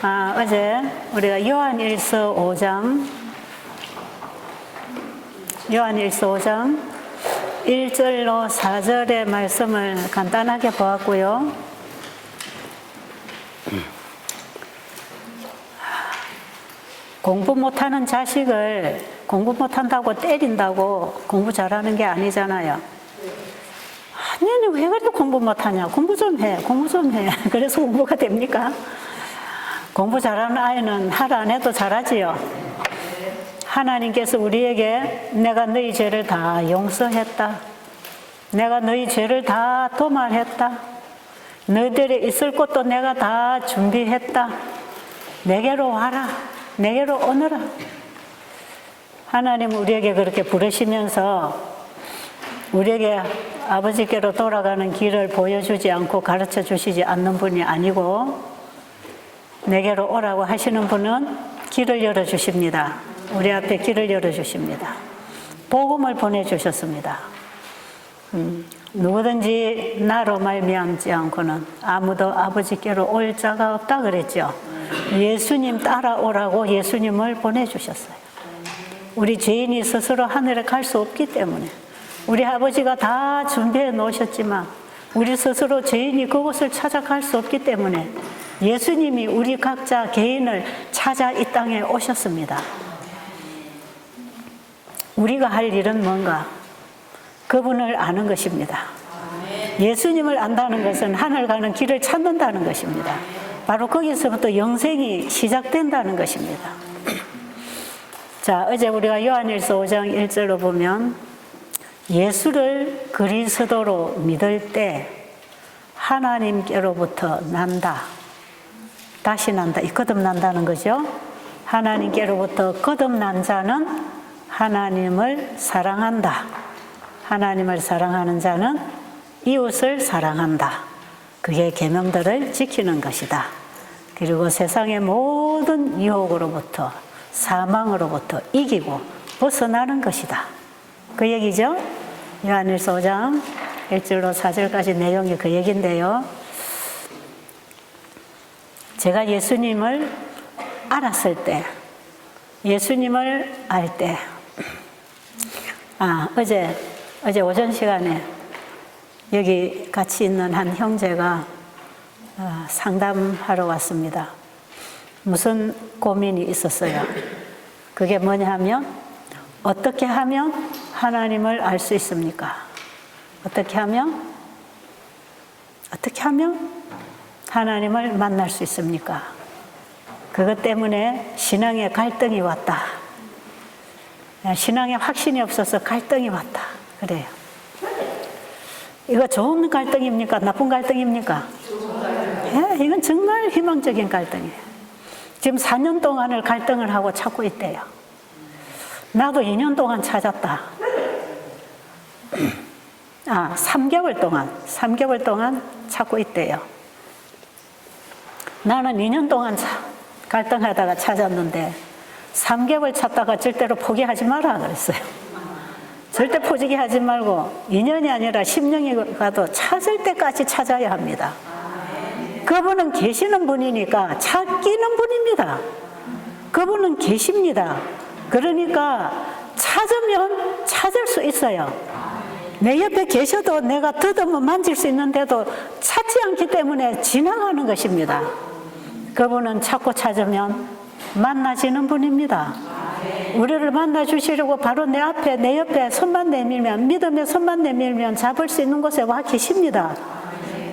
어제 우리가 요한일서 5장 1절로 4절의 말씀을 간단하게 보았고요. 공부 못하는 자식을 공부 못한다고 때린다고 공부 잘하는 게 아니잖아요. 아니, 왜 그렇게 공부 못하냐? 공부 좀 해. 그래서 공부가 됩니까? 공부 잘하는 아이는 하라 안 해도 잘하지요. 하나님께서 우리에게 내가 너희 죄를 다 용서했다. 내가 너희 죄를 다 도말했다. 너희들이 있을 곳도 내가 다 준비했다. 내게로 와라. 내게로 오너라. 하나님 우리에게 그렇게 부르시면서 우리에게 아버지께로 돌아가는 길을 보여주지 않고 가르쳐 주시지 않는 분이 아니고 내게로 오라고 하시는 분은 길을 열어주십니다. 우리 앞에 길을 열어주십니다. 복음을 보내주셨습니다. 누구든지 나로 말미암지 않고는 아무도 아버지께로 올 자가 없다 그랬죠. 예수님 따라오라고 예수님을 보내주셨어요. 우리 죄인이 스스로 하늘에 갈 수 없기 때문에 우리 아버지가 다 준비해 놓으셨지만 우리 스스로 죄인이 그곳을 찾아갈 수 없기 때문에 예수님이 우리 각자 개인을 찾아 이 땅에 오셨습니다. 우리가 할 일은 뭔가? 그분을 아는 것입니다. 예수님을 안다는 것은 하늘 가는 길을 찾는다는 것입니다. 바로 거기서부터 영생이 시작된다는 것입니다. 자, 어제 우리가 요한일서 5장 1절로 보면 예수를 그리스도로 믿을 때 하나님께로부터 난다. 다시 난다. 이 거듭난다는 거죠. 하나님께로부터 거듭난 자는 하나님을 사랑한다. 하나님을 사랑하는 자는 이웃을 사랑한다. 그게 계명들을 지키는 것이다. 그리고 세상의 모든 유혹으로부터 사망으로부터 이기고 벗어나는 것이다. 그 얘기죠. 요한일서 5장 1절로 4절까지 내용이 그 얘기인데요. 제가 예수님을 알았을 때, 예수님을 알 때, 어제 오전 시간에 여기 같이 있는 한 형제가 상담하러 왔습니다. 무슨 고민이 있었어요. 그게 뭐냐 하면 어떻게 하면 하나님을 알 수 있습니까? 어떻게 하면 하나님을 만날 수 있습니까? 그것 때문에 신앙에 갈등이 왔다. 신앙에 확신이 없어서 갈등이 왔다. 그래요. 이거 좋은 갈등입니까? 나쁜 갈등입니까? 예, 이건 정말 희망적인 갈등이에요. 지금 4년 동안을 갈등을 하고 찾고 있대요. 나도 2년 동안 찾았다. 3개월 동안 찾고 있대요. 나는 2년 동안 갈등하다가 찾았는데 3개월 찾다가 절대로 포기하지 마라 그랬어요. 절대 포기하지 말고 2년이 아니라 10년이 가도 찾을 때까지 찾아야 합니다. 그분은 계시는 분이니까 찾기는 분입니다. 그분은 계십니다. 그러니까 찾으면 찾을 수 있어요. 내 옆에 계셔도 내가 더듬어 만질 수 있는데도 찾지 않기 때문에 지나가는 것입니다. 그분은 찾고 찾으면 만나지는 분입니다. 우리를 만나 주시려고 바로 내 앞에, 내 옆에 손만 내밀면, 믿음의 손만 내밀면 잡을 수 있는 곳에 와 계십니다.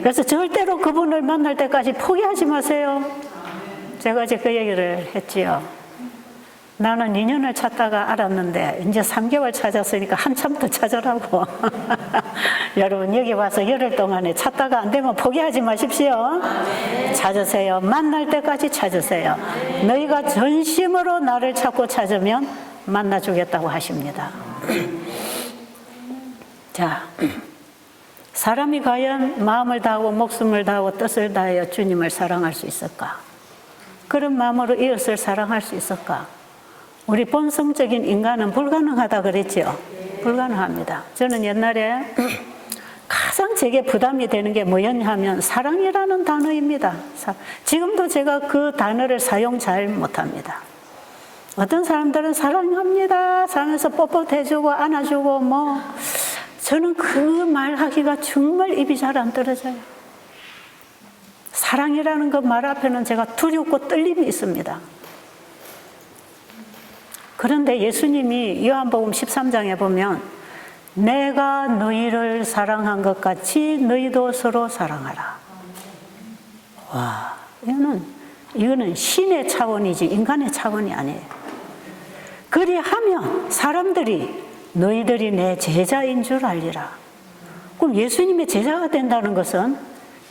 그래서 절대로 그분을 만날 때까지 포기하지 마세요. 제가 어제 그 얘기를 했지요. 나는 2년을 찾다가 알았는데 이제 3개월 찾았으니까 한참 더 찾으라고. 여러분 여기 와서 열흘 동안에 찾다가 안 되면 포기하지 마십시오. 찾으세요. 만날 때까지 찾으세요. 너희가 전심으로 나를 찾고 찾으면 만나주겠다고 하십니다. 자, 사람이 과연 마음을 다하고 목숨을 다하고 뜻을 다하여 주님을 사랑할 수 있을까? 그런 마음으로 이웃을 사랑할 수 있을까? 우리 본성적인 인간은 불가능하다 그랬죠. 불가능합니다. 저는 옛날에 가장 제게 부담이 되는 게 뭐였냐 하면 사랑이라는 단어입니다. 지금도 제가 그 단어를 사용 잘 못합니다. 어떤 사람들은 사랑합니다 하면서 뻣뻣해주고 안아주고 저는 그 말하기가 정말 입이 잘 안 떨어져요. 사랑이라는 그 말 앞에는 제가 두렵고 떨림이 있습니다. 그런데 예수님이 요한복음 13장에 보면 내가 너희를 사랑한 것 같이 너희도 서로 사랑하라. 와, 이거는 신의 차원이지 인간의 차원이 아니에요. 그리하면 사람들이 너희들이 내 제자인 줄 알리라. 그럼 예수님의 제자가 된다는 것은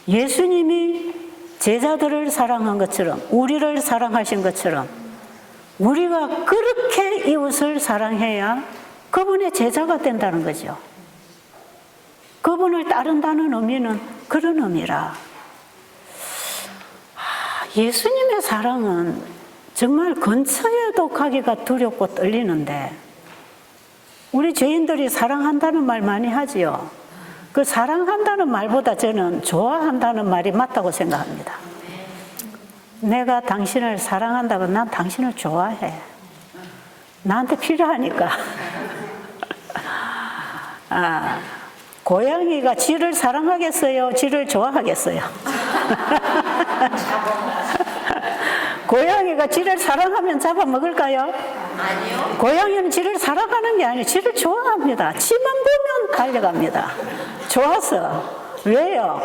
예수님이 제자들을 사랑한 것처럼 우리를 사랑하신 것처럼 우리가 그렇게 이웃을 사랑해야 그분의 제자가 된다는 거죠. 그분을 따른다는 의미는 그런 의미라. 예수님의 사랑은 정말 근처에도 가기가 두렵고 떨리는데 우리 죄인들이 사랑한다는 말 많이 하지요. 그 사랑한다는 말보다 저는 좋아한다는 말이 맞다고 생각합니다. 내가 당신을 사랑한다고 난 당신을 좋아해. 나한테 필요하니까. 고양이가 쥐를 사랑하겠어요? 쥐를 좋아하겠어요? 고양이가 쥐를 사랑하면 잡아먹을까요? 아니요. 고양이는 쥐를 사랑하는 게 아니에요. 쥐를 좋아합니다. 쥐만 보면 달려갑니다. 좋아서. 왜요?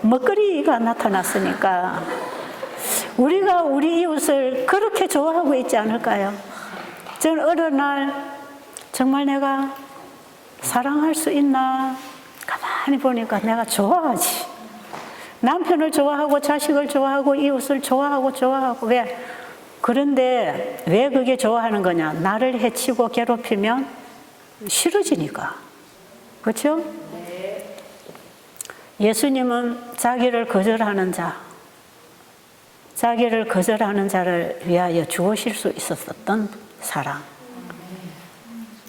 먹거리가 나타났으니까. 우리가 우리 이웃을 그렇게 좋아하고 있지 않을까요? 저는 어느 날 정말 내가 사랑할 수 있나 가만히 보니까 내가 좋아하지. 남편을 좋아하고 자식을 좋아하고 이웃을 좋아하고 왜? 그런데 왜 그게 좋아하는 거냐? 나를 해치고 괴롭히면 싫어지니까. 그렇죠? 예수님은 자기를 거절하는 자를 위하여 죽으실 수 있었던 사랑.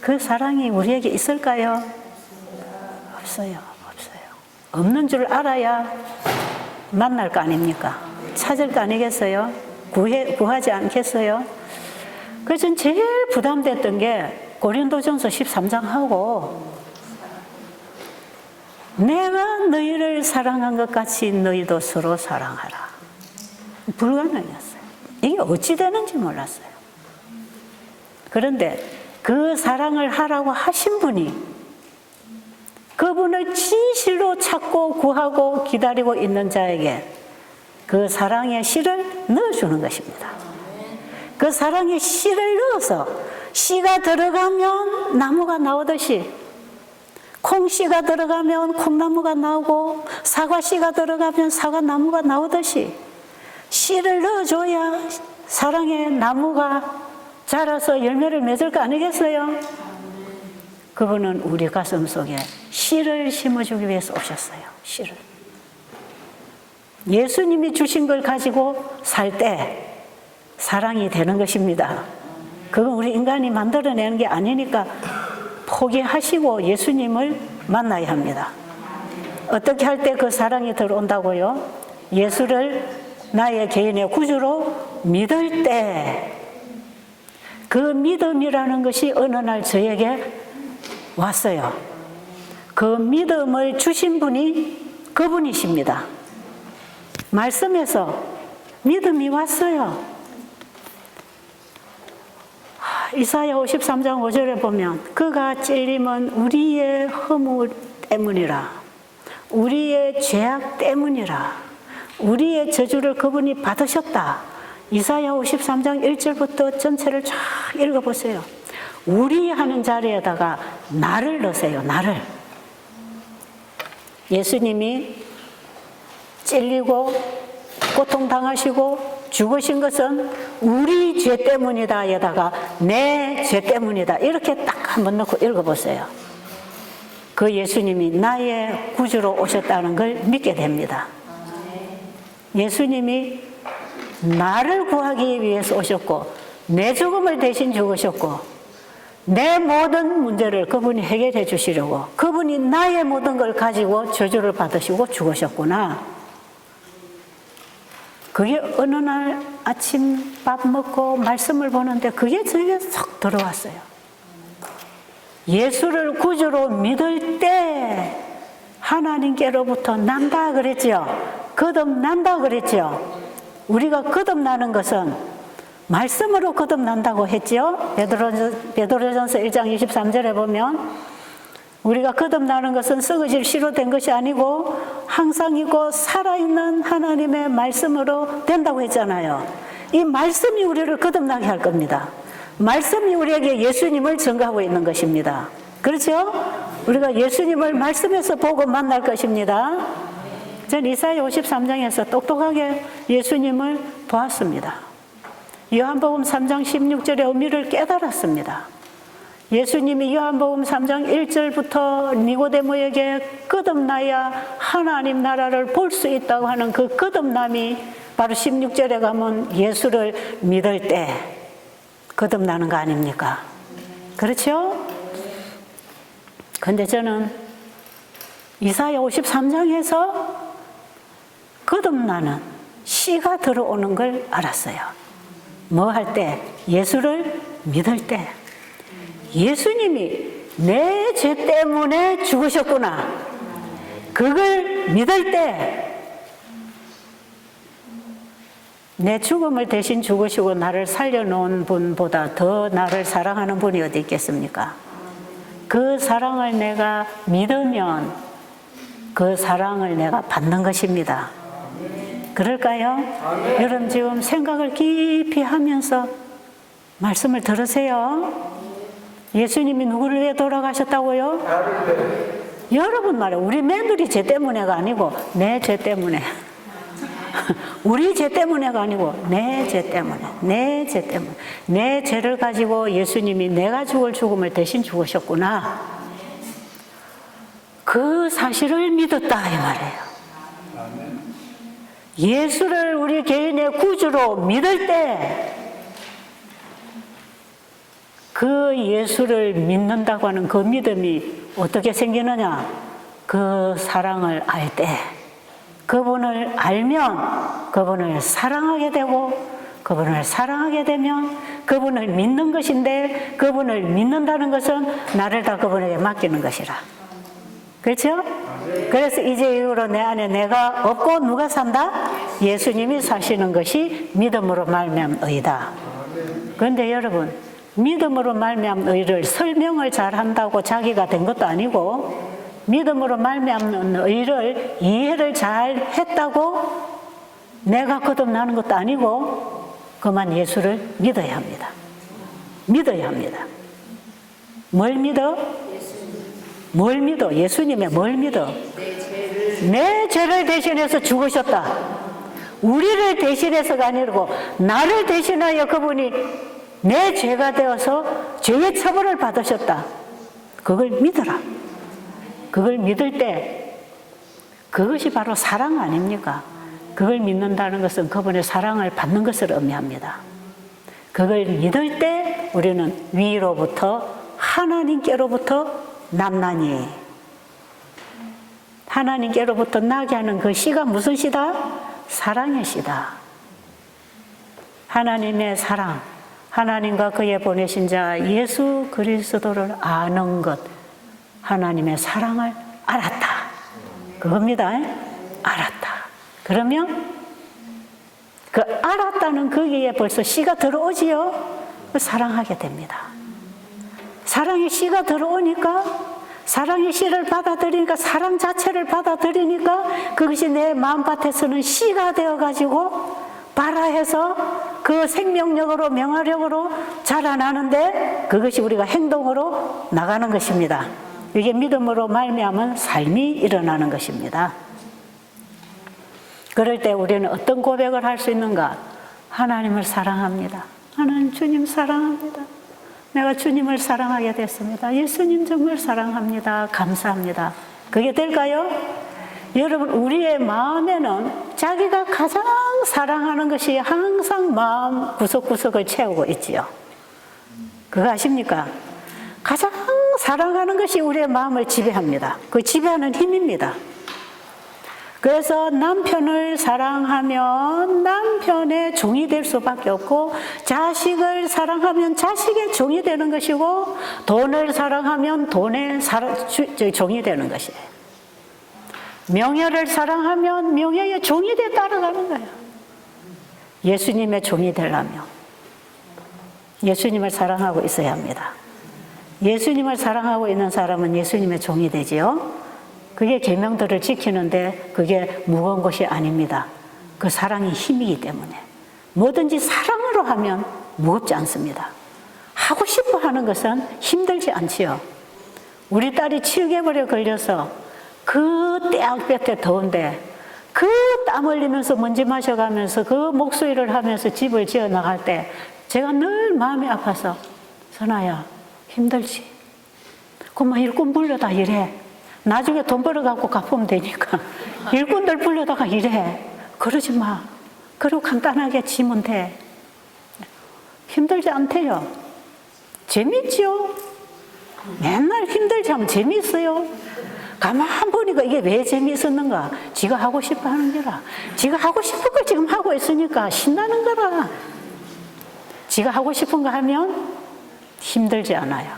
그 사랑이 우리에게 있을까요? 없어요. 없는 줄 알아야 만날 거 아닙니까? 찾을 거 아니겠어요? 구하지 않겠어요? 그래서 전 제일 부담됐던 게 고린도전서 13장하고 내가 너희를 사랑한 것 같이 너희도 서로 사랑하라. 불가능했어요. 이게 어찌 되는지 몰랐어요. 그런데 그 사랑을 하라고 하신 분이 그분을 진실로 찾고 구하고 기다리고 있는 자에게 그 사랑의 씨를 넣어주는 것입니다. 그 사랑의 씨를 넣어서 씨가 들어가면 나무가 나오듯이 콩씨가 들어가면 콩나무가 나오고 사과씨가 들어가면 사과나무가 나오듯이 씨를 넣어줘야 사랑의 나무가 자라서 열매를 맺을 거 아니겠어요? 그분은 우리 가슴 속에 씨를 심어주기 위해서 오셨어요. 씨를. 예수님이 주신 걸 가지고 살 때 사랑이 되는 것입니다. 그건 우리 인간이 만들어내는 게 아니니까 포기하시고 예수님을 만나야 합니다. 어떻게 할 때 그 사랑이 들어온다고요? 예수를 나의 개인의 구주로 믿을 때 그 믿음이라는 것이 어느 날 저에게 왔어요. 그 믿음을 주신 분이 그분이십니다. 말씀에서 믿음이 왔어요. 이사야 53장 5절에 보면 그가 찔림은 우리의 허물 때문이라 우리의 죄악 때문이라 우리의 저주를 그분이 받으셨다. 이사야 53장 1절부터 전체를 쫙 읽어보세요. 우리 하는 자리에다가 나를 넣으세요. 나를. 예수님이 찔리고 고통당하시고 죽으신 것은 우리 죄 때문이다 에다가 내 죄 때문이다 이렇게 딱 한번 넣고 읽어보세요. 그 예수님이 나의 구주로 오셨다는 걸 믿게 됩니다. 예수님이 나를 구하기 위해서 오셨고 내 죽음을 대신 죽으셨고 내 모든 문제를 그분이 해결해 주시려고, 그분이 나의 모든 걸 가지고 저주를 받으시고 죽으셨구나. 그게 어느 날 아침 밥 먹고 말씀을 보는데 그게 저에게 쏙 들어왔어요. 예수를 구주로 믿을 때 하나님께로부터 난다 그랬죠. 거듭난다 그랬죠. 우리가 거듭나는 것은 말씀으로 거듭난다고 했죠. 베드로전서 1장 23절에 보면 우리가 거듭나는 것은 썩어질 씨로 된 것이 아니고 항상 있고 살아있는 하나님의 말씀으로 된다고 했잖아요. 이 말씀이 우리를 거듭나게 할 겁니다. 말씀이 우리에게 예수님을 증거하고 있는 것입니다. 그렇죠? 우리가 예수님을 말씀에서 보고 만날 것입니다. 전 이사야 53장에서 똑똑하게 예수님을 보았습니다. 요한복음 3장 16절의 의미를 깨달았습니다. 예수님이 요한복음 3장 1절부터 니고데모에게 거듭나야 하나님 나라를 볼 수 있다고 하는 그 거듭남이 바로 16절에 가면 예수를 믿을 때 거듭나는 거 아닙니까? 그렇죠? 근데 저는 이사야 53장에서 거듭나는 씨가 들어오는 걸 알았어요. 뭐 할 때? 예수를 믿을 때. 예수님이 내 죄 때문에 죽으셨구나. 그걸 믿을 때 내 죽음을 대신 죽으시고 나를 살려놓은 분보다 더 나를 사랑하는 분이 어디 있겠습니까? 그 사랑을 내가 믿으면 그 사랑을 내가 받는 것입니다. 그럴까요? 여러분 지금 생각을 깊이 하면서 말씀을 들으세요. 예수님이 누구를 위해 돌아가셨다고요? 여러분 말이에요. 우리 며느리 죄 때문에가 아니고 내 죄 때문에. 우리 죄 때문에가 아니고 내 죄 때문에. 내 죄 때문에. 내 죄를 가지고 예수님이 내가 죽을 죽음을 대신 죽으셨구나. 그 사실을 믿었다 이 말이에요. 예수를 우리 개인의 구주로 믿을 때 그 예수를 믿는다고 하는 그 믿음이 어떻게 생기느냐? 그 사랑을 알 때, 그분을 알면 그분을 사랑하게 되고, 그분을 사랑하게 되면 그분을 믿는 것인데, 그분을 믿는다는 것은 나를 다 그분에게 맡기는 것이라. 그렇죠? 그래서 이제 이후로 내 안에 내가 없고 누가 산다? 예수님이 사시는 것이 믿음으로 말미암의다. 그런데 여러분, 믿음으로 말미암은 의를 설명을 잘한다고 자기가 된 것도 아니고, 믿음으로 말미암는 의를 이해를 잘 했다고 내가 거듭나는 것도 아니고, 그만 예수를 믿어야 합니다. 믿어야 합니다. 뭘 믿어? 뭘 믿어? 예수님의 뭘 믿어? 내 죄를 대신해서 죽으셨다. 우리를 대신해서가 아니고 나를 대신하여 그분이 내 죄가 되어서 죄의 처벌을 받으셨다. 그걸 믿어라. 그걸 믿을 때 그것이 바로 사랑 아닙니까? 그걸 믿는다는 것은 그분의 사랑을 받는 것을 의미합니다. 그걸 믿을 때 우리는 위로부터 하나님께로부터 남나니, 하나님께로부터 나게 하는 그 씨가 무슨 씨다? 사랑의 씨다. 하나님의 사랑, 하나님과 그의 보내신 자 예수 그리스도를 아는 것, 하나님의 사랑을 알았다. 그겁니다. 알았다. 그러면 그 알았다는 거기에 벌써 씨가 들어오지요. 사랑하게 됩니다. 사랑의 씨가 들어오니까, 사랑의 씨를 받아들이니까, 사랑 자체를 받아들이니까 그것이 내 마음밭에서는 씨가 되어가지고 발화해서 그 생명력으로 명화력으로 자라나는데 그것이 우리가 행동으로 나가는 것입니다. 이게 믿음으로 말미암은 삶이 일어나는 것입니다. 그럴 때 우리는 어떤 고백을 할 수 있는가? 하나님을 사랑합니다. 하나님 주님 사랑합니다. 내가 주님을 사랑하게 됐습니다. 예수님 정말 사랑합니다. 감사합니다. 그게 될까요? 여러분, 우리의 마음에는 자기가 가장 사랑하는 것이 항상 마음 구석구석을 채우고 있지요. 그거 아십니까? 가장 사랑하는 것이 우리의 마음을 지배합니다. 그 지배하는 힘입니다. 그래서 남편을 사랑하면 남편의 종이 될 수밖에 없고, 자식을 사랑하면 자식의 종이 되는 것이고, 돈을 사랑하면 돈의 종이 되는 것이에요. 명예를 사랑하면 명예의 종이 돼 따라가는 거예요. 예수님의 종이 되려면 예수님을 사랑하고 있어야 합니다. 예수님을 사랑하고 있는 사람은 예수님의 종이 되지요. 그게 계명들을 지키는데 그게 무거운 것이 아닙니다. 그 사랑이 힘이기 때문에 뭐든지 사랑으로 하면 무겁지 않습니다. 하고 싶어 하는 것은 힘들지 않지요. 우리 딸이 7개월에 걸려서 그 떼약볕에 더운데 그 땀 흘리면서 먼지 마셔가면서 그 목소리를 하면서 집을 지어 나갈 때 제가 늘 마음이 아파서, 선아야 힘들지? 그럼 일꾼 불러다 일해. 나중에 돈 벌어갖고 갚으면 되니까 일꾼들 불러다가 일해. 그러지 마. 그리고 간단하게 지면 돼. 힘들지 않대요. 재밌지요? 맨날 힘들지 하면 재미있어요. 가만 보니까 이게 왜 재미있었는가? 지가 하고 싶어 하는 거라. 지가 하고 싶은 걸 지금 하고 있으니까 신나는 거라. 지가 하고 싶은 거 하면 힘들지 않아요.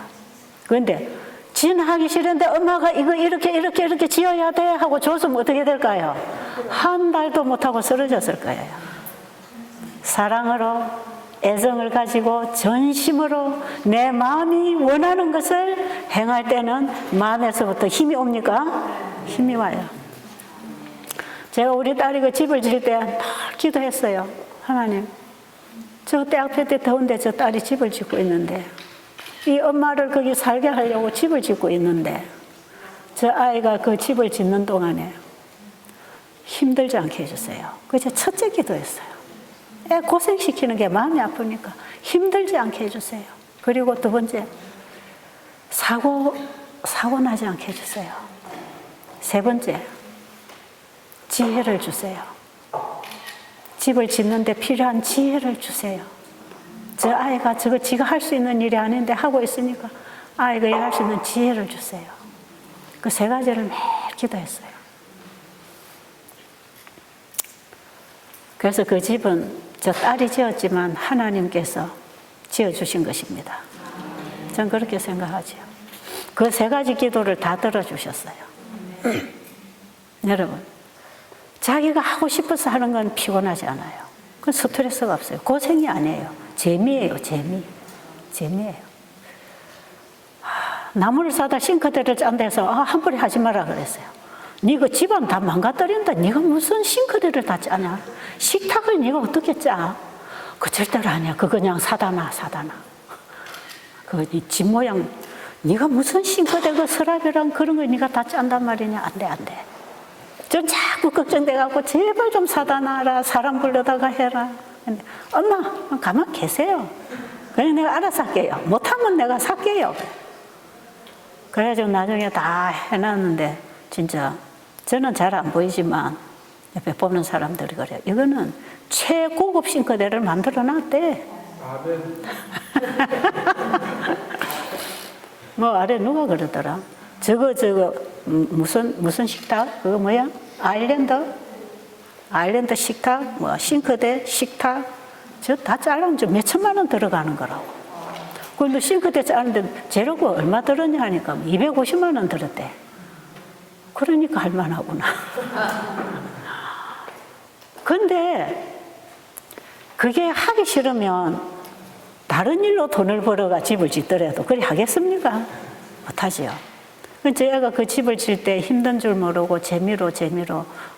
그런데 지는 하기 싫은데 엄마가 이거 이렇게 지어야 돼 하고 줬으면 어떻게 될까요? 한 달도 못하고 쓰러졌을 거예요. 사랑으로, 애정을 가지고 전심으로 내 마음이 원하는 것을 행할 때는 마음에서부터 힘이 옵니까? 힘이 와요. 제가 우리 딸이 그 집을 지을 때 늘 기도했어요. 하나님, 저 떼약볕에 더운데 저 딸이 집을 짓고 있는데, 이 엄마를 거기 살게 하려고 집을 짓고 있는데, 저 아이가 그 집을 짓는 동안에 힘들지 않게 해주세요. 그게 제 첫째 기도였어요. 애 고생시키는 게 마음이 아프니까 힘들지 않게 해주세요. 그리고 두 번째, 사고 나지 않게 해주세요. 세 번째, 지혜를 주세요. 집을 짓는데 필요한 지혜를 주세요. 저 아이가 저거 지가 할 수 있는 일이 아닌데 하고 있으니까 아이가 할 수 있는 지혜를 주세요. 그 세 가지를 매일 기도했어요. 그래서 그 집은 저 딸이 지었지만 하나님께서 지어주신 것입니다. 전 그렇게 생각하죠. 그 세 가지 기도를 다 들어주셨어요. 여러분, 자기가 하고 싶어서 하는 건 피곤하지 않아요. 그건 스트레스가 없어요. 고생이 아니에요. 재미예요, 재미예요. 나무를 사다 싱크대를 짠 데서 함부로 하지 마라 그랬어요. 네가 집안 다 망가뜨린다. 네가 무슨 싱크대를 다 짜냐? 식탁을 네가 어떻게 짜? 그 절대로 아니야. 그거 그냥 사다 놔. 그 집 모양, 네가 무슨 싱크대 그 서랍이랑 그런 거 네가 다 짠단 말이냐? 안 돼. 전 자꾸 걱정돼갖고 제발 좀 사다 놔라. 사람 불러다가 해라. 근데 엄마 가만 계세요. 그냥 내가 알아서 할게요. 못하면 내가 살게요. 그래가지고 나중에 다 해놨는데 진짜 저는 잘 안 보이지만 옆에 보는 사람들이 그래요. 이거는 최고급 싱크대를 만들어 놨대. 뭐 아래 누가 그러더라. 저거 무슨 식탁? 그거 뭐야? 아일랜드 식탁? 뭐 싱크대 식탁? 저 다 잘라면 좀 몇 천만 원 들어가는 거라고. 근데 싱크대 자르는데 재료가 얼마 들었냐 하니까 250만 원 들었대. 그러니까 할만하구나. 근데 그게 하기 싫으면 다른 일로 돈을 벌어가 집을 짓더라도 그래 하겠습니까? 못하지요. 제 애가 그 집을 질 때 힘든 줄 모르고 재미로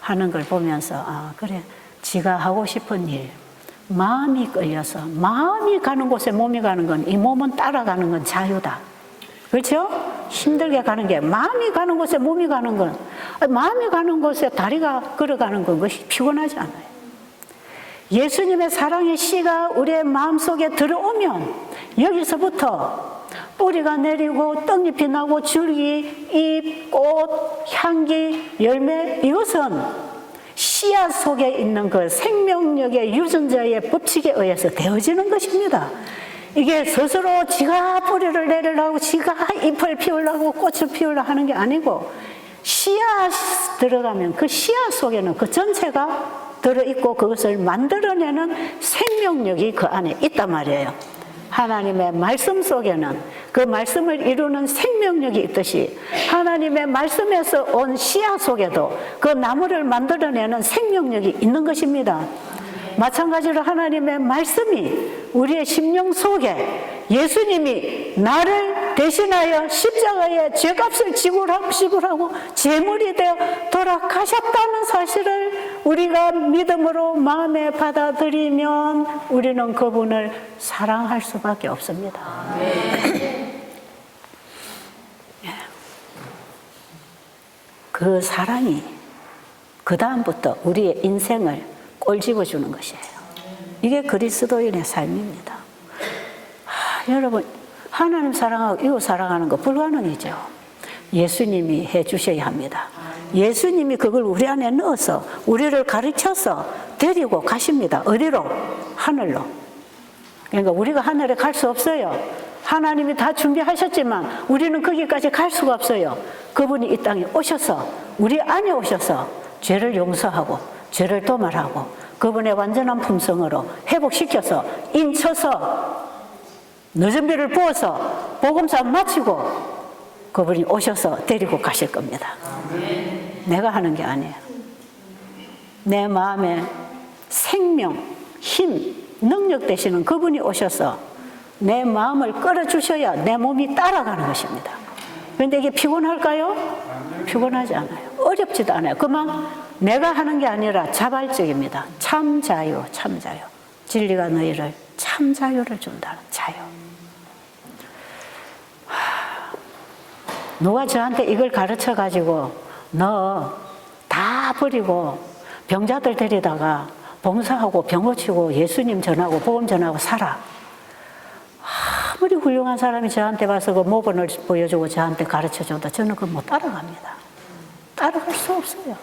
하는 걸 보면서 그래, 지가 하고 싶은 일, 마음이 끌려서 마음이 가는 곳에 몸이 가는 건, 이 몸은 따라가는 건 자유다. 그렇죠? 힘들게 가는 게, 마음이 가는 곳에 몸이 가는 건, 마음이 가는 곳에 다리가 걸어가는 건 그것이 피곤하지 않아요. 예수님의 사랑의 씨가 우리의 마음속에 들어오면 여기서부터 뿌리가 내리고 떡잎이 나고 줄기, 잎, 꽃, 향기, 열매, 이것은 씨앗 속에 있는 그 생명력의 유전자의 법칙에 의해서 되어지는 것입니다. 이게 스스로 지가 뿌리를 내리려고 지가 잎을 피우려고 꽃을 피우려고 하는 게 아니고 씨앗 들어가면 그 씨앗 속에는 그 전체가 들어있고 그것을 만들어내는 생명력이 그 안에 있단 말이에요. 하나님의 말씀 속에는 그 말씀을 이루는 생명력이 있듯이 하나님의 말씀에서 온 씨앗 속에도 그 나무를 만들어내는 생명력이 있는 것입니다. 마찬가지로 하나님의 말씀이 우리의 심령 속에 예수님이 나를 대신하여 십자가에 죄값을 지불하고 제물이 되어 돌아가셨다는 사실을 우리가 믿음으로 마음에 받아들이면 우리는 그분을 사랑할 수밖에 없습니다. 그 사랑이 그 다음부터 우리의 인생을 꼴집어주는 것이에요. 이게 그리스도인의 삶입니다. 여러분, 하나님 사랑하고 이웃 사랑하는 거 불가능이죠. 예수님이 해주셔야 합니다. 예수님이 그걸 우리 안에 넣어서 우리를 가르쳐서 데리고 가십니다. 어디로? 하늘로. 그러니까 우리가 하늘에 갈 수 없어요. 하나님이 다 준비하셨지만 우리는 거기까지 갈 수가 없어요. 그분이 이 땅에 오셔서 우리 안에 오셔서 죄를 용서하고 죄를 도말하고 그분의 완전한 품성으로 회복시켜서 인쳐서 늦은 비를 부어서 복음사 마치고 그분이 오셔서 데리고 가실 겁니다. 내가 하는 게 아니에요. 내 마음에 생명, 힘, 능력 되시는 그분이 오셔서 내 마음을 끌어주셔야 내 몸이 따라가는 것입니다. 그런데 이게 피곤할까요? 피곤하지 않아요. 어렵지도 않아요. 그만 내가 하는 게 아니라 자발적입니다. 참 자유, 참 자유. 진리가 너희를 참 자유를 준다는 자유. 누가 저한테 이걸 가르쳐가지고 너 다 버리고 병자들 데리다가 봉사하고 병 고치고 예수님 전하고 복음 전하고 살아. 아무리 훌륭한 사람이 저한테 와서 그 모본을 보여주고 저한테 가르쳐줘도 저는 그거 못 따라갑니다. 따라갈 수 없어요.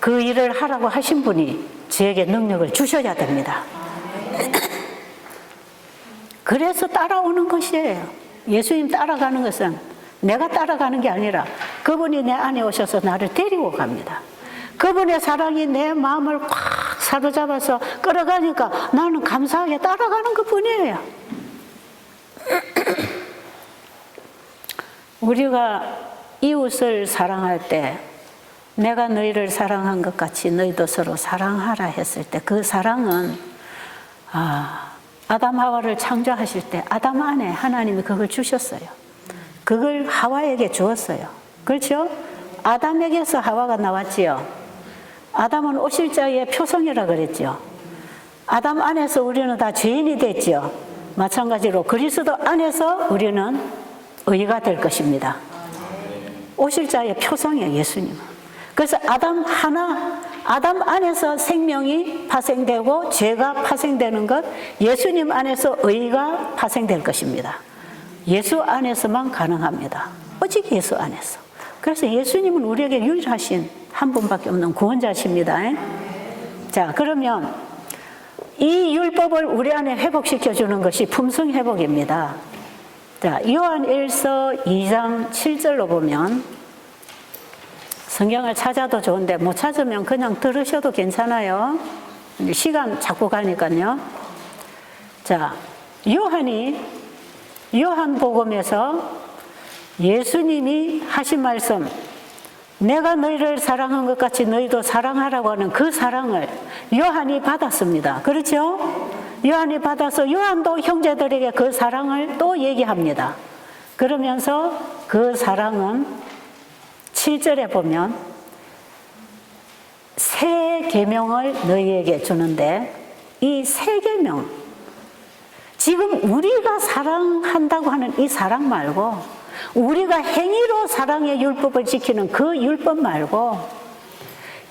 그 일을 하라고 하신 분이 저에게 능력을 주셔야 됩니다. 그래서 따라오는 것이에요. 예수님 따라가는 것은 내가 따라가는 게 아니라 그분이 내 안에 오셔서 나를 데리고 갑니다. 그분의 사랑이 내 마음을 꽉 사로잡아서 끌어가니까 나는 감사하게 따라가는 것뿐이에요. 우리가 이웃을 사랑할 때 내가 너희를 사랑한 것 같이 너희도 서로 사랑하라 했을 때 그 사랑은 아담 하와를 창조하실 때 아담 안에 하나님이 그걸 주셨어요. 그걸 하와에게 주었어요. 그렇죠? 아담에게서 하와가 나왔지요. 아담은 오실자의 표성이라 그랬죠. 아담 안에서 우리는 다 죄인이 됐죠. 마찬가지로 그리스도 안에서 우리는 의가 될 것입니다. 오실자의 표성이에요, 예수님은. 그래서 아담 안에서 생명이 파생되고 죄가 파생되는 것, 예수님 안에서 의가 파생될 것입니다. 예수 안에서만 가능합니다. 오직 예수 안에서. 그래서 예수님은 우리에게 유일하신 한 분밖에 없는 구원자십니다. 자, 그러면 이 율법을 우리 안에 회복시켜주는 것이 품성 회복입니다. 자, 요한 1서 2장 7절로 보면 성경을 찾아도 좋은데 못 찾으면 그냥 들으셔도 괜찮아요. 시간 자꾸 가니까요. 자, 요한복음에서 예수님이 하신 말씀, 내가 너희를 사랑한 것 같이 너희도 사랑하라고 하는 그 사랑을 요한이 받았습니다. 그렇죠? 요한이 받아서 요한도 형제들에게 그 사랑을 또 얘기합니다. 그러면서 그 사랑은 7절에 보면 새 계명을 너희에게 주는데 이 새 계명, 지금 우리가 사랑한다고 하는 이 사랑 말고 우리가 행위로 사랑의 율법을 지키는 그 율법 말고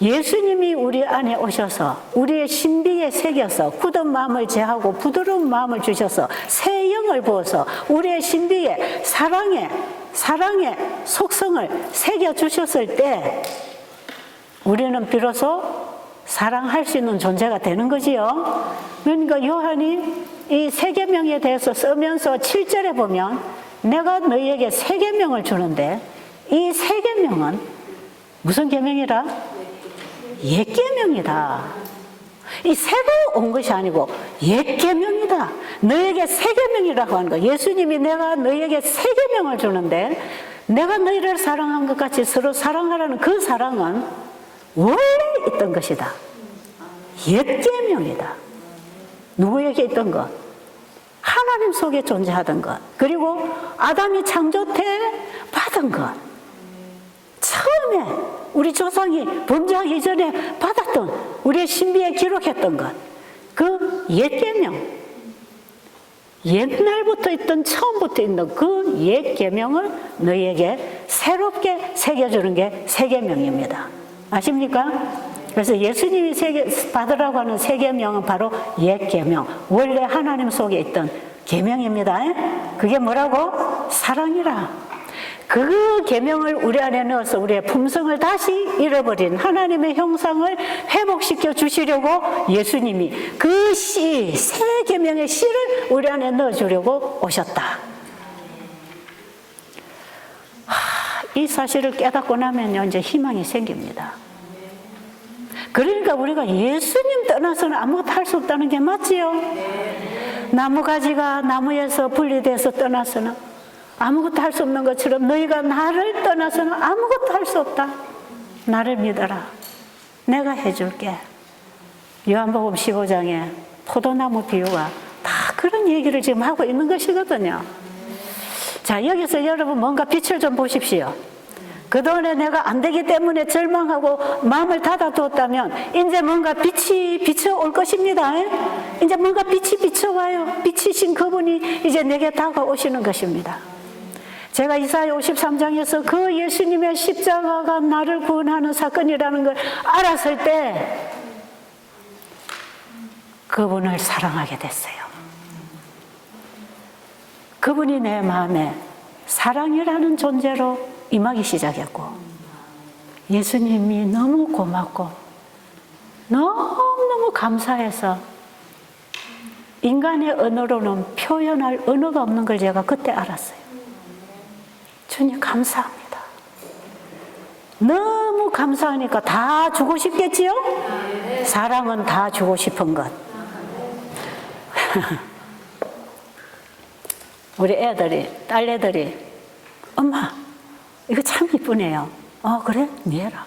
예수님이 우리 안에 오셔서 우리의 신비에 새겨서 굳은 마음을 제하고 부드러운 마음을 주셔서 새 영을 부어서 우리의 신비에 사랑의 속성을 새겨주셨을 때 우리는 비로소 사랑할 수 있는 존재가 되는 거지요. 그러니까 요한이 이 세 계명에 대해서 쓰면서 7절에 보면 내가 너희에게 세 계명을 주는데 이 세 계명은 무슨 계명이라? 옛 계명이다. 이 새로 온 것이 아니고 옛 계명이다. 너희에게 새 계명이라고 하는 거. 예수님이 내가 너희에게 새 계명을 주는데 내가 너희를 사랑한 것 같이 서로 사랑하라는 그 사랑은 원래 있던 것이다. 옛 계명이다. 누구에게 있던 것? 하나님 속에 존재하던 것. 그리고 아담이 창조 때 받은 것. 처음에 우리 조상이 범죄하기 전에 받았던 우리의 신비에 기록했던 것. 그 옛 계명. 옛날부터 있던 처음부터 있는 그 옛 계명을 너희에게 새롭게 새겨주는 게 새 계명입니다. 아십니까? 그래서 예수님이 받으라고 하는 새 계명은 바로 옛 계명. 원래 하나님 속에 있던 계명입니다. 그게 뭐라고? 사랑이라. 그 계명을 우리 안에 넣어서 우리의 품성을 다시 잃어버린 하나님의 형상을 회복시켜 주시려고 예수님이 그 씨, 새 계명의 씨를 우리 안에 넣어주려고 오셨다. 이 사실을 깨닫고 나면요, 이제 희망이 생깁니다. 그러니까 우리가 예수님 떠나서는 아무것도 할 수 없다는 게 맞지요? 나무가지가 나무에서 분리돼서 떠나서는 아무것도 할 수 없는 것처럼 너희가 나를 떠나서는 아무것도 할 수 없다. 나를 믿어라. 내가 해줄게. 요한복음 15장에 포도나무 비유가 다 그런 얘기를 지금 하고 있는 것이거든요. 자, 여기서 여러분 뭔가 빛을 좀 보십시오. 그동안에 내가 안 되기 때문에 절망하고 마음을 닫아두었다면 이제 뭔가 빛이 비춰올 것입니다. 이제 뭔가 빛이 비춰와요. 빛이신 그분이 이제 내게 다가오시는 것입니다. 제가 이사야 53장에서 그 예수님의 십자가가 나를 구원하는 사건이라는 걸 알았을 때 그분을 사랑하게 됐어요. 그분이 내 마음에 사랑이라는 존재로 임하기 시작했고 예수님이 너무 고맙고 너무너무 감사해서 인간의 언어로는 표현할 언어가 없는 걸 제가 그때 알았어요. 주님 감사합니다. 너무 감사하니까 다 주고 싶겠지요? 사랑은 다 주고 싶은 것. 우리 애들이, 딸애들이 엄마 이거 참 이쁘네요. 그래? 니 해라.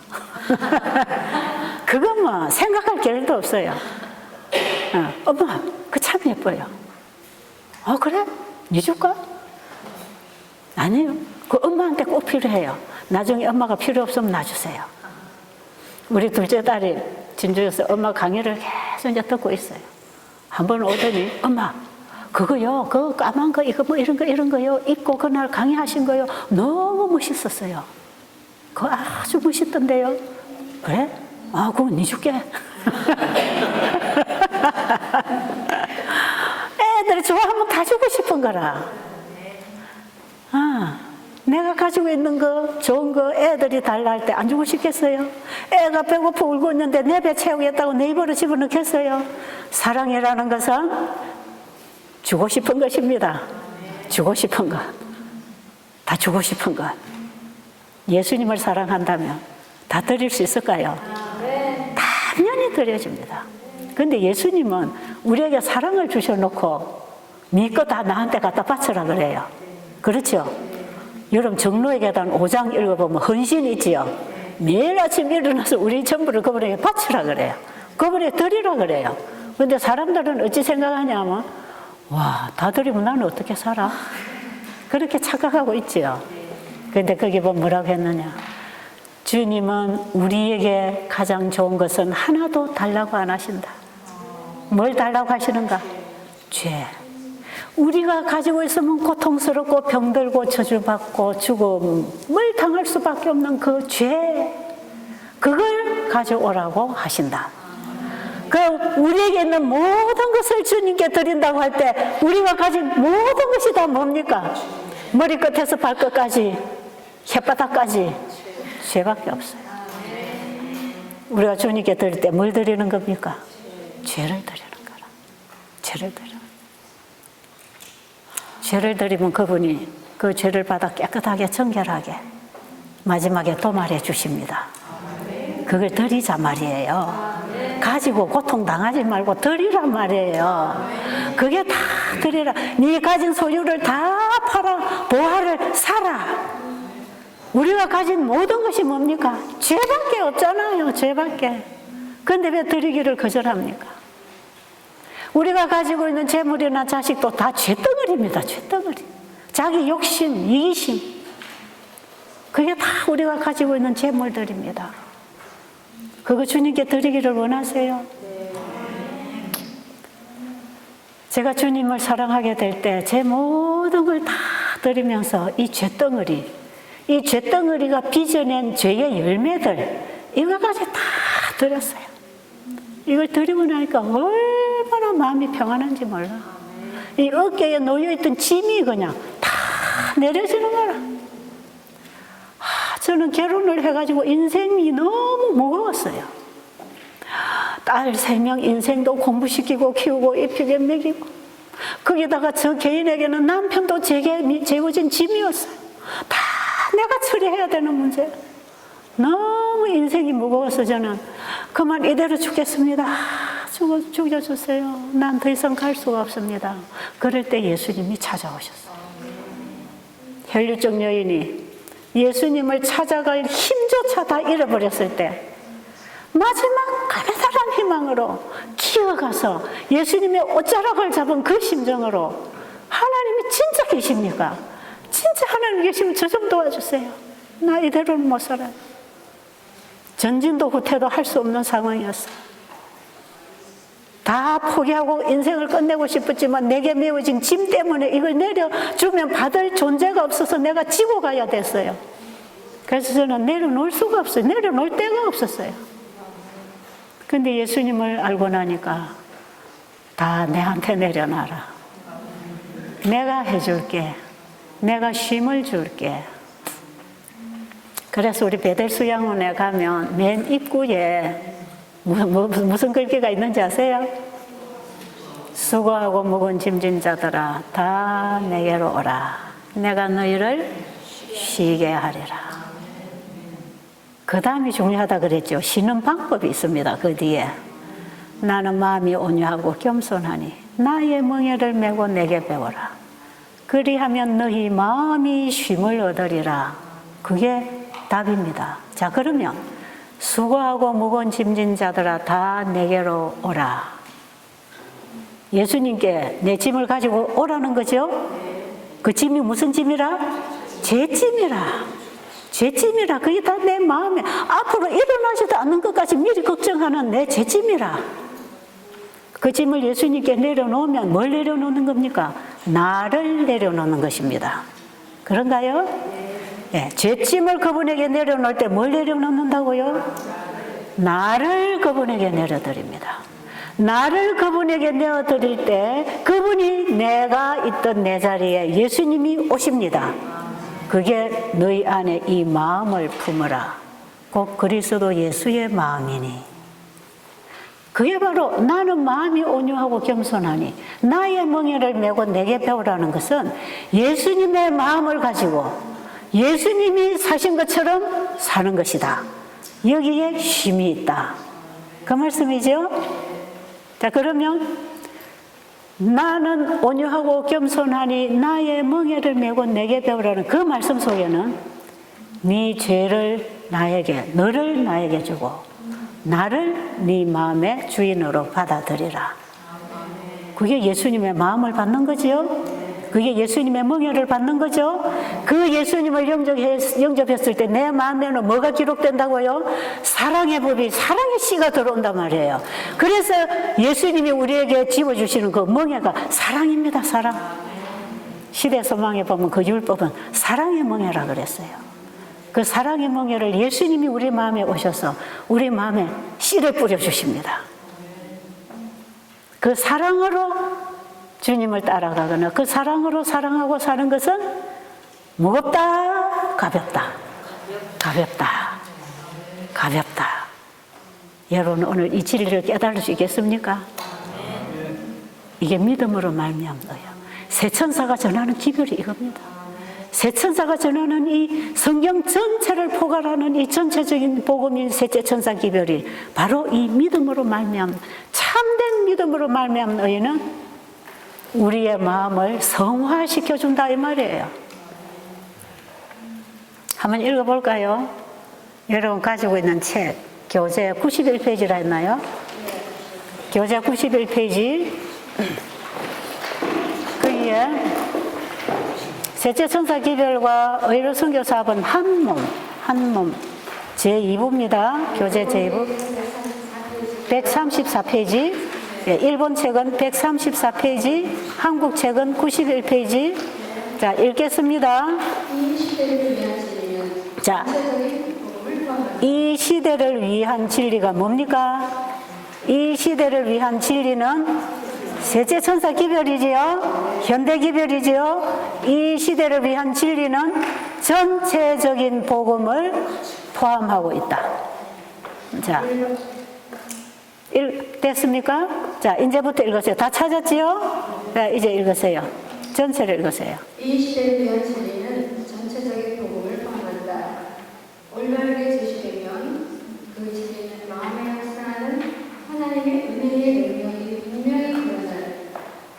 그건 뭐 생각할 겨를도 없어요. 엄마 그거 참 예뻐요. 그래? 니 줄까? 아니요. 그 엄마한테 꼭 필요해요. 나중에 엄마가 필요 없으면 놔주세요. 우리 둘째 딸이 진주에서 엄마 강의를 계속 이제 듣고 있어요. 한 번 오더니 엄마 그거요, 그 까만 거, 이거 뭐 이런 거요, 입고 그날 강의하신 거요, 너무 멋있었어요. 그거 아주 멋있던데요. 그래? 그거 니 줄게. 애들이 좋아하면 다 주고 싶은 거라. 내가 가지고 있는 거, 좋은 거 애들이 달라 할 때 안 주고 싶겠어요? 애가 배고파 울고 있는데 내 배 채우겠다고 내 입으로 집어넣겠어요? 사랑이라는 것은 주고 싶은 것입니다. 주고 싶은 것. 다 주고 싶은 것. 예수님을 사랑한다면 다 드릴 수 있을까요? 당연히 드려집니다. 그런데 예수님은 우리에게 사랑을 주셔놓고 믿고 다 나한테 갖다 바쳐라 그래요. 그렇죠? 여러분 정로의 계단 5장 읽어보면 헌신 있지요? 매일 아침 일어나서 우리 전부를 그분에게 바치라 그래요. 그분에게 드리라 그래요. 그런데 사람들은 어찌 생각하냐면 와, 다 드리면 나는 어떻게 살아? 그렇게 착각하고 있지요. 그런데 거기 보면 뭐라고 했느냐? 주님은 우리에게 가장 좋은 것은 하나도 달라고 안 하신다. 뭘 달라고 하시는가? 죄. 우리가 가지고 있으면 고통스럽고 병들고 저주받고 죽음을 당할 수밖에 없는 그 죄, 그걸 가져오라고 하신다. 그 우리에게 있는 모든 것을 주님께 드린다고 할 때 우리가 가진 모든 것이 다 뭡니까? 머리끝에서 발끝까지 혓바닥까지 죄밖에 없어요. 우리가 주님께 드릴 때 뭘 드리는 겁니까? 죄를 드리는 거라. 죄를 드려. 죄를 드리면 그분이 그 죄를 받아 깨끗하게 정결하게 마지막에 도말해 주십니다. 그걸 드리자 말이에요. 가지고 고통당하지 말고 드리란 말이에요. 그게 다 드리라. 네 가진 소유를 다 팔아 보화를 사라. 우리가 가진 모든 것이 뭡니까? 죄밖에 없잖아요. 죄밖에. 그런데 왜 드리기를 거절합니까? 우리가 가지고 있는 재물이나 자식도 다 죄덩어리입니다. 죄덩어리. 자기 욕심, 이기심. 그게 다 우리가 가지고 있는 재물들입니다. 그거 주님께 드리기를 원하세요? 제가 주님을 사랑하게 될 때 제 모든 걸 다 드리면서 이 죄덩어리가 빚어낸 죄의 열매들 이거까지 다 드렸어요. 이걸 드리고 나니까 얼마나 마음이 평안한지 몰라. 이 어깨에 놓여있던 짐이 그냥 다 내려지는 거라. 저는 결혼을 해가지고 인생이 너무 무거웠어요. 딸 3명 인생도 공부시키고 키우고 입히게 먹이고 거기다가 저 개인에게는 남편도 제게 재워진 짐이었어요. 다 내가 처리해야 되는 문제. 너무 인생이 무거워서 저는 그만 이대로 죽겠습니다. 죽여주세요. 난 더 이상 갈 수가 없습니다. 그럴 때 예수님이 찾아오셨어요. 혈류증 여인이 예수님을 찾아갈 힘조차 다 잃어버렸을 때 마지막 가느다란 희망으로 기어가서 예수님의 옷자락을 잡은 그 심정으로 하나님이 진짜 계십니까? 진짜 하나님 계시면 저 좀 도와주세요. 나 이대로는 못 살아요. 전진도 후퇴도 할 수 없는 상황이었어요. 다 포기하고 인생을 끝내고 싶었지만 내게 메워진 짐 때문에 이걸 내려주면 받을 존재가 없어서 내가 지고 가야 됐어요. 그래서 저는 내려놓을 수가 없어요. 내려놓을 데가 없었어요. 근데 예수님을 알고 나니까 다 내한테 내려놔라. 내가 해줄게. 내가 쉼을 줄게. 그래서 우리 베델수양원에 가면 맨 입구에 무슨 글귀가 있는지 아세요? 수고하고 무거운 짐진 자들아 다 내게로 오라. 내가 너희를 쉬게 하리라. 그 다음이 중요하다 그랬죠. 쉬는 방법이 있습니다. 그 뒤에 나는 마음이 온유하고 겸손하니 나의 멍에를 메고 내게 배워라. 그리하면 너희 마음이 쉼을 얻으리라. 그게 답입니다. 자, 그러면 수고하고 무거운 짐진 자들아 다 내게로 오라. 예수님께 내 짐을 가지고 오라는 거죠. 그 짐이 무슨 짐이라? 죄짐이라. 죄짐이라. 그게 다 내 마음에 앞으로 일어나지도 않는 것까지 미리 걱정하는 내 죄짐이라. 그 짐을 예수님께 내려놓으면 뭘 내려놓는 겁니까? 나를 내려놓는 것입니다. 그런가요? 네, 죄짐을 그분에게 내려놓을 때 뭘 내려놓는다고요? 나를 그분에게 내려드립니다. 나를 그분에게 내어드릴 때 그분이 내가 있던 내 자리에 예수님이 오십니다. 그게 너희 안에 이 마음을 품으라. 곧 그리스도 예수의 마음이니. 그게 바로 나는 마음이 온유하고 겸손하니 나의 멍에를 메고 내게 배우라는 것은 예수님의 마음을 가지고 예수님이 사신 것처럼 사는 것이다. 여기에 쉼이 있다. 그 말씀이죠? 자, 그러면 나는 온유하고 겸손하니 나의 멍에를 메고 내게 배우라는 그 말씀 속에는 네 죄를 나에게, 너를 나에게 주고 나를 네 마음의 주인으로 받아들이라. 그게 예수님의 마음을 받는 거지요. 그게 예수님의 멍에를 받는 거죠. 그 예수님을 영접했을 때 내 마음에는 뭐가 기록된다고요? 사랑의 법이, 사랑의 씨가 들어온단 말이에요. 그래서 예수님이 우리에게 지어주시는 그 멍에가 사랑입니다. 사랑. 시대소망에 보면 그 율법은 사랑의 멍에라 그랬어요. 그 사랑의 멍에를 예수님이 우리 마음에 오셔서 우리 마음에 씨를 뿌려주십니다. 그 사랑으로 주님을 따라가거나 그 사랑으로 사랑하고 사는 것은 무겁다, 가볍다, 가볍다, 가볍다. 여러분 오늘 이 진리를 깨달을 수 있겠습니까? 이게 믿음으로 말미암아요. 새 천사가 전하는 기별이 이겁니다. 새 천사가 전하는 이 성경 전체를 포괄하는 이 전체적인 복음인 셋째 천사 기별이 바로 이 믿음으로 말미암, 참된 믿음으로 말미암은 의는 우리의 마음을 성화시켜 준다 이 말이에요. 한번 읽어볼까요? 여러분 가지고 있는 책 교재 91페이지라 했나요? 교재 91페이지 거기에 셋째 천사 기별과 의로 선교 사업은 한 몸 제2부입니다. 교재 제2부 134페이지. 일본 책은 134페이지, 한국 책은 91페이지. 자, 읽겠습니다. 자, 이 시대를 위한 진리가 뭡니까? 이 시대를 위한 진리는 셋째 천사 기별이지요. 현대 기별이지요. 이 시대를 위한 진리는 전체적인 복음을 포함하고 있다. 자, 됐습니까? 자, 이제부터 읽으세요. 다 찾았지요? 자, 이제 읽으세요. 전체를 읽으세요. 이 시대를 위한 진리는 전체적인 복음을 포함한다. 올바르게 제시되면 그 진리는 마음에 확산하는 하나님의 은혜의 능력이 분명히 드러날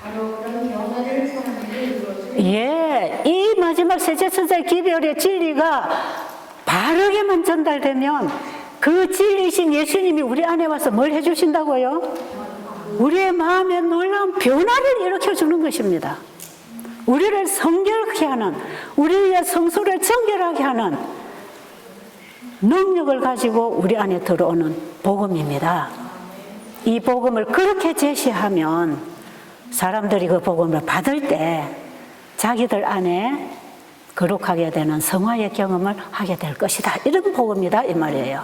바로 그런 변화를 사람에게 이루어주는 예, 이 마지막 셋째 천사의 기별의 진리가 바르게만 전달되면 그 진리이신 예수님이 우리 안에 와서 뭘 해주신다고요? 우리의 마음에 놀라운 변화를 일으켜주는 것입니다. 우리를 성결하게 하는, 우리의 성소를 정결하게 하는 능력을 가지고 우리 안에 들어오는 복음입니다. 이 복음을 그렇게 제시하면 사람들이 그 복음을 받을 때 자기들 안에 거룩하게 되는 성화의 경험을 하게 될 것이다. 이런 복음이다 이 말이에요.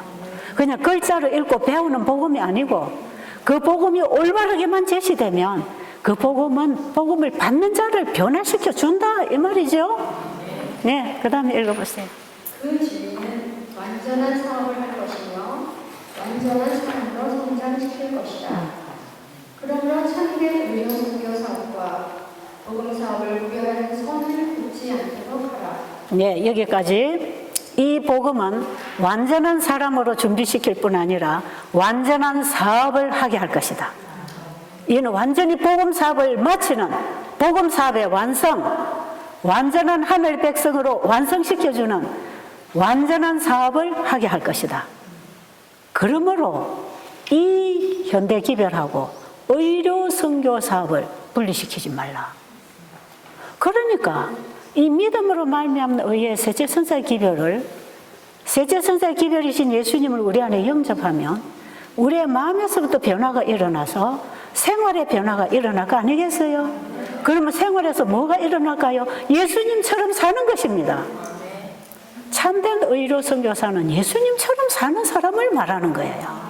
그냥 글자로 읽고 배우는 복음이 아니고 그 복음이 올바르게만 제시되면 그 복음은 복음을 받는 자를 변화시켜 준다 이 말이죠. 네, 그 다음에 읽어보세요. 그 진리는 완전한 사업을 할 것이며 완전한 사람으로 성장시킬 것이다. 그러므로 참된 의료 선교 사업과 복음 사업을 구별하는 선을 긋지 않도록 하라. 네, 여기까지. 이 복음은 완전한 사람으로 준비시킬 뿐 아니라 완전한 사업을 하게 할 것이다. 이는 완전히 복음 사업을 마치는 복음 사업의 완성, 완전한 하늘 백성으로 완성시켜주는 완전한 사업을 하게 할 것이다. 그러므로 이 현대 기별하고 의료 선교 사업을 분리시키지 말라. 그러니까 이 믿음으로 말미암는 의의 셋째 천사의 기별을, 셋째 천사의 기별이신 예수님을 우리 안에 영접하면 우리의 마음에서부터 변화가 일어나서 생활의 변화가 일어날 거 아니겠어요? 그러면 생활에서 뭐가 일어날까요? 예수님처럼 사는 것입니다. 참된 의로 선교사는 예수님처럼 사는 사람을 말하는 거예요.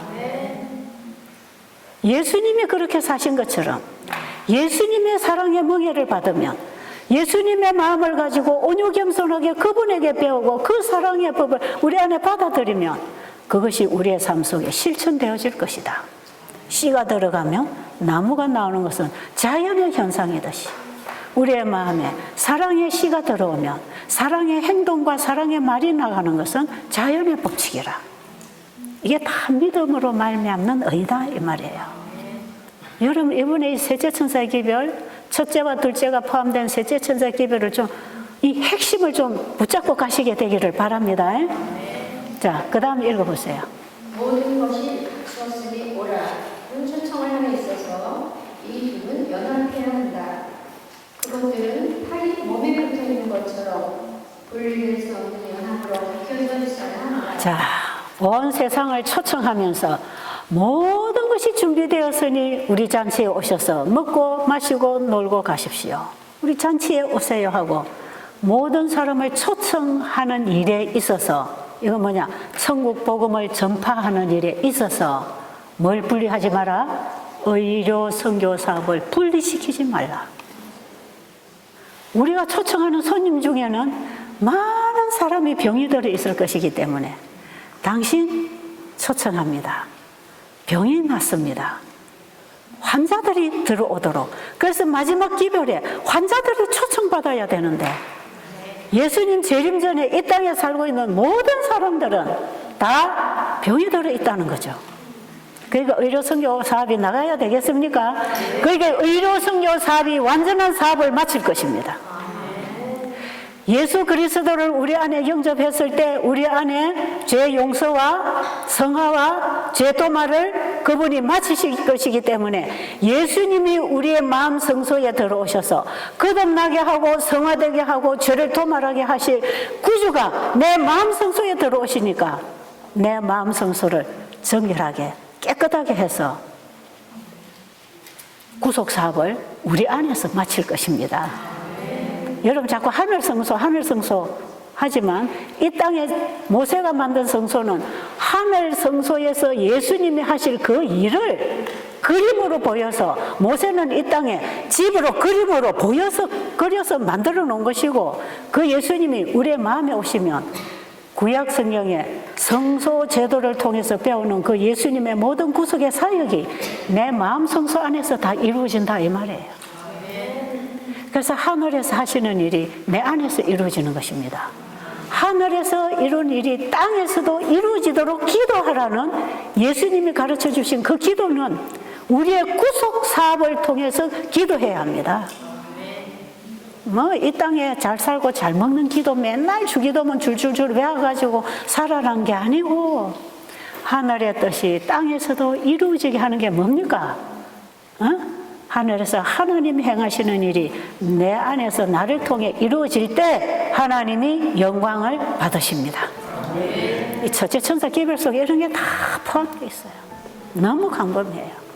예수님이 그렇게 사신 것처럼 예수님의 사랑의 멍에를 받으면 예수님의 마음을 가지고 온유 겸손하게 그분에게 배우고 그 사랑의 법을 우리 안에 받아들이면 그것이 우리의 삶 속에 실천되어질 것이다. 씨가 들어가면 나무가 나오는 것은 자연의 현상이듯이 우리의 마음에 사랑의 씨가 들어오면 사랑의 행동과 사랑의 말이 나가는 것은 자연의 법칙이라. 이게 다 믿음으로 말미암는 의다 이 말이에요. 여러분 이번에 이 셋째 천사의 기별, 첫째와 둘째가 포함된 셋째 천사의 기별을 좀 이 핵심을 좀 붙잡고 가시게 되기를 바랍니다. 자, 그 다음 읽어보세요. 모든 것이 갖추었으니 오라. 초청을 함에 있어서 이 둘은 연합해야 한다. 그것들은 팔이 몸에 붙어 있는 것처럼 분리될 수 없는 연합으로 바뀌어져 있어야 한다. 자, 온 세상을 초청하면서 모든 것이 준비되었으니 우리 잔치에 오셔서 먹고 마시고 놀고 가십시오. 우리 잔치에 오세요 하고 모든 사람을 초청하는 일에 있어서 이건 뭐냐? 천국 복음을 전파하는 일에 있어서 뭘 분리하지 마라? 의료 선교 사업을 분리시키지 말라. 우리가 초청하는 손님 중에는 많은 사람이 병이 들어 있을 것이기 때문에 당신 초청합니다. 병이 났습니다. 환자들이 들어오도록. 그래서 마지막 기별에 환자들이 초청받아야 되는데 예수님 재림 전에 이 땅에 살고 있는 모든 사람들은 다 병이 들어 있다는 거죠. 그러니까 의료선교 사업이 나가야 되겠습니까? 그러니까 의료선교 사업이 완전한 사업을 마칠 것입니다. 예수 그리스도를 우리 안에 영접했을 때 우리 안에 죄 용서와 성화와 죄 도말을 그분이 마치실 것이기 때문에 예수님이 우리의 마음 성소에 들어오셔서 거듭나게 하고 성화되게 하고 죄를 도말하게 하실 구주가 내 마음 성소에 들어오시니까 내 마음 성소를 정결하게 깨끗하게 해서 구속 사업을 우리 안에서 마칠 것입니다. 여러분 자꾸 하늘 성소 하지만 이 땅에 모세가 만든 성소는 하늘 성소에서 예수님이 하실 그 일을 그림으로 보여서 모세는 이 땅에 집으로 그림으로 그려서 만들어 놓은 것이고 그 예수님이 우리의 마음에 오시면 구약 성경에 성소 제도를 통해서 배우는 그 예수님의 모든 구속의 사역이 내 마음 성소 안에서 다 이루어진다 이 말이에요. 그래서 하늘에서 하시는 일이 내 안에서 이루어지는 것입니다. 하늘에서 이룬 일이 땅에서도 이루어지도록 기도하라는 예수님이 가르쳐 주신 그 기도는 우리의 구속 사업을 통해서 기도해야 합니다. 이 땅에 잘 살고 잘 먹는 기도 맨날 주기도문 줄줄줄 외워가지고 살아난 게 아니고 하늘의 뜻이 땅에서도 이루어지게 하는 게 뭡니까? 하늘에서 하나님이 행하시는 일이 내 안에서 나를 통해 이루어질 때 하나님이 영광을 받으십니다. 이 첫째 천사 기별 속에 이런 게 다 포함되어 있어요. 너무 광범위해요.